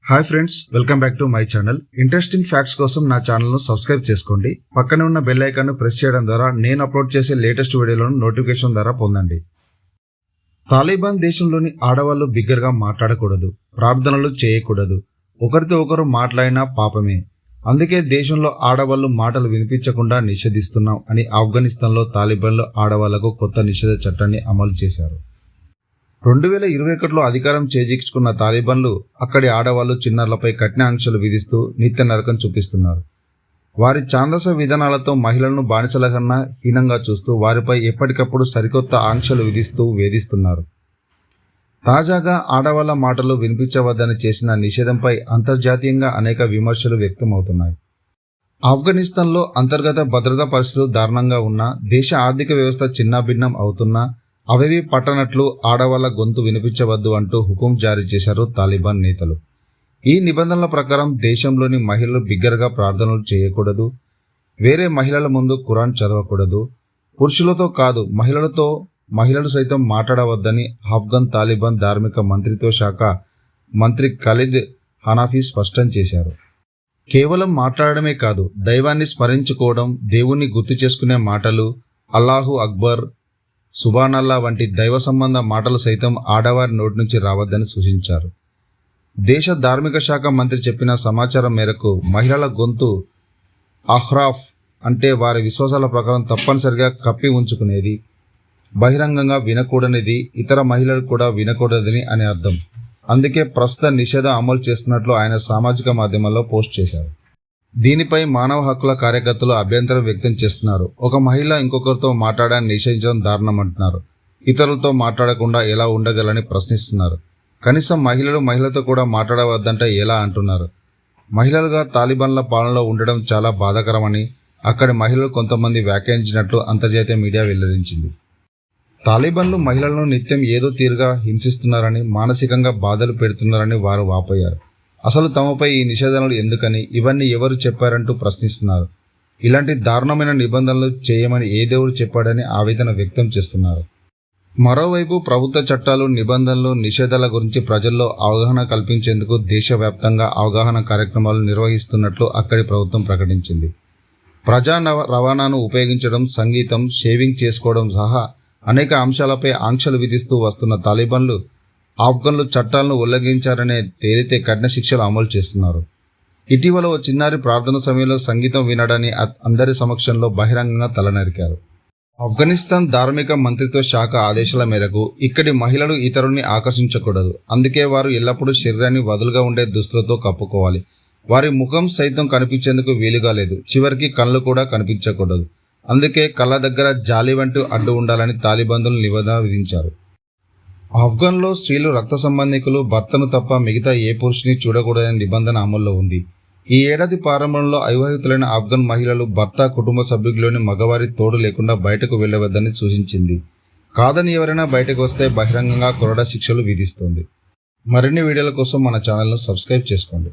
Hi friends, welcome back to my channel. Interesting facts కోసం నా ఛానల్ను సబ్స్క్రైబ్ చేసుకోండి. పక్కనే ఉన్న బెల్ ఐకాన్ను ప్రెస్ చేయడం ద్వారా నేను అప్లోడ్ చేసే లేటెస్ట్ వీడియోలను నోటిఫికేషన్ ద్వారా పొందండి. తాలిబాన్ దేశంలోని ఆడవాళ్లు బిగ్గరగా మాట్లాడకూడదు, ప్రార్థనలు చేయకూడదు, ఒకరితో ఒకరు మాట్లాడినా పాపమే. అందుకే దేశంలో ఆడవాళ్లు మాటలు వినిపించకుండా నిషేధిస్తున్నాం అని ఆఫ్ఘనిస్తాన్లో తాలిబాన్లు ఆడవాళ్లకు కొత్త నిషేధ చట్టాన్ని అమలు చేశారు. 2021లో అధికారం చేజిక్చుకున్న తాలిబాన్లు అక్కడి ఆడవాళ్లు చిన్నారులపై కఠిన ఆంక్షలు విధిస్తూ నిత్య నరకం చూపిస్తున్నారు. వారి ఛాందస విధానాలతో మహిళలను బానిసల కన్నా హీనంగా చూస్తూ వారిపై ఎప్పటికప్పుడు సరికొత్త ఆంక్షలు విధిస్తూ వేధిస్తున్నారు. తాజాగా ఆడవాళ్ల మాటలు వినిపించవద్దని చేసిన నిషేధంపై అంతర్జాతీయంగా అనేక విమర్శలు వ్యక్తమవుతున్నాయి. ఆఫ్ఘనిస్తాన్లో అంతర్గత భద్రతా పరిస్థితులు దారుణంగా ఉన్నా, దేశ ఆర్థిక వ్యవస్థ చిన్నాభిన్నం అవుతున్నా అవేవి పట్టనట్లు ఆడవాళ్ల గొంతు వినిపించవద్దు అంటూ హుకుం జారీ చేశారు తాలిబాన్ నేతలు. ఈ నిబంధనల ప్రకారం దేశంలోని మహిళలు బిగ్గరగా ప్రార్థనలు చేయకూడదు, వేరే మహిళల ముందు ఖురాన్ చదవకూడదు, పురుషులతో కాదు మహిళలు సైతం మాట్లాడవద్దని ఆఫ్ఘన్ తాలిబాన్ ధార్మిక మంత్రిత్వ శాఖ మంత్రి ఖలీద్ హనాఫీ స్పష్టం చేశారు. కేవలం మాట్లాడమే కాదు, దైవాన్ని స్మరించుకోవడం, దేవుణ్ణి గుర్తు చేసుకునే మాటలు, అల్లాహు అక్బర్, సుబానల్లా వంటి దైవ సంబంధ మాటలు సైతం ఆడవారి నోటి నుంచి రావద్దని సూచించారు. దేశ ధార్మిక శాఖ మంత్రి చెప్పిన సమాచారం మేరకు మహిళల గొంతు అహ్రాఫ్ అంటే వారి విశ్వాసాల ప్రకారం తప్పనిసరిగా కప్పి ఉంచుకునేది, బహిరంగంగా వినకూడనిది, ఇతర మహిళలు కూడా వినకూడదని అని అర్థం. అందుకే ప్రస్తుత నిషేధం అమలు చేస్తున్నట్లు ఆయన సామాజిక మాధ్యమాల్లో పోస్ట్ చేశారు. దీనిపై మానవ హక్కుల కార్యకర్తలు అభ్యంతరం వ్యక్తం చేస్తున్నారు. ఒక మహిళ ఇంకొకరితో మాట్లాడాలని నిషేధించడం దారుణం అంటున్నారు. ఇతరులతో మాట్లాడకుండా ఎలా ఉండగలని ప్రశ్నిస్తున్నారు. కనీసం మహిళలతో కూడా మాట్లాడవద్దంటే ఎలా అంటున్నారు. మహిళలుగా తాలిబాన్ల పాలనలో ఉండడం చాలా బాధాకరమని అక్కడి మహిళలు కొంతమంది వ్యాఖ్యానించినట్లు అంతర్జాతీయ మీడియా వెల్లడించింది. తాలిబాన్లు మహిళలను నిత్యం ఏదో తీరుగా హింసిస్తున్నారని, మానసికంగా బాధలు పెడుతున్నారని వారు వాపోయారు. అసలు తమపై ఈ నిషేధాలు ఎందుకని, ఇవన్నీ ఎవరు చెప్పారంటూ ప్రశ్నిస్తున్నారు. ఇలాంటి దారుణమైన నిబంధనలు చేయమని ఏ దేవుడు చెప్పాడని ఆవేదన వ్యక్తం చేస్తున్నారు. మరోవైపు ప్రభుత్వ చట్టాలు, నిబంధనలు, నిషేధాల గురించి ప్రజల్లో అవగాహన కల్పించేందుకు దేశవ్యాప్తంగా అవగాహన కార్యక్రమాలు నిర్వహిస్తున్నట్లు అక్కడి ప్రభుత్వం ప్రకటించింది. ప్రజా రవాణాను ఉపయోగించడం, సంగీతం, షేవింగ్ చేసుకోవడం సహా అనేక అంశాలపై ఆంక్షలు విధిస్తూ వస్తున్న తాలిబాన్లు ఆఫ్ఘన్లు చట్టాలను ఉల్లంఘించారనే తేలితే కఠిన శిక్షలు అమలు చేస్తున్నారు. ఇటీవల ఓ చిన్నారి ప్రార్థన సమయంలో సంగీతం వినడాన్ని అందరి సమక్షంలో బహిరంగంగా తలనరికారు. ఆఫ్ఘనిస్తాన్ ధార్మిక మంత్రిత్వ శాఖ ఆదేశాల మేరకు ఇక్కడి మహిళలు ఇతరుల్ని ఆకర్షించకూడదు. అందుకే వారు ఎల్లప్పుడూ శరీరాన్ని వదులుగా ఉండే దుస్తులతో కప్పుకోవాలి. వారి ముఖం సైతం కనిపించేందుకు వీలుగా లేదు. చివరికి కళ్ళు కూడా కనిపించకూడదు. అందుకే కళ్ళ దగ్గర జాలి వంటి అడ్డు ఉండాలని తాలిబాన్లు నిబంధన విధించారు. ఆఫ్ఘన్లో స్త్రీలు రక్త సంబంధికులు, భర్తను తప్ప మిగతా ఏ పురుషుని చూడకూడదనే నిబంధన అమల్లో ఉంది. ఈ ఏడాది ప్రారంభంలో అవివాహితులైన ఆఫ్ఘన్ మహిళలు భర్త, కుటుంబ సభ్యుల్లోని మగవారి తోడు లేకుండా బయటకు వెళ్లవద్దని సూచించింది. కాదని ఎవరైనా బయటకు వస్తే బహిరంగంగా కొరడా శిక్షలు విధిస్తోంది. మరిన్ని వీడియోల కోసం మన ఛానల్ను సబ్స్క్రైబ్ చేసుకోండి.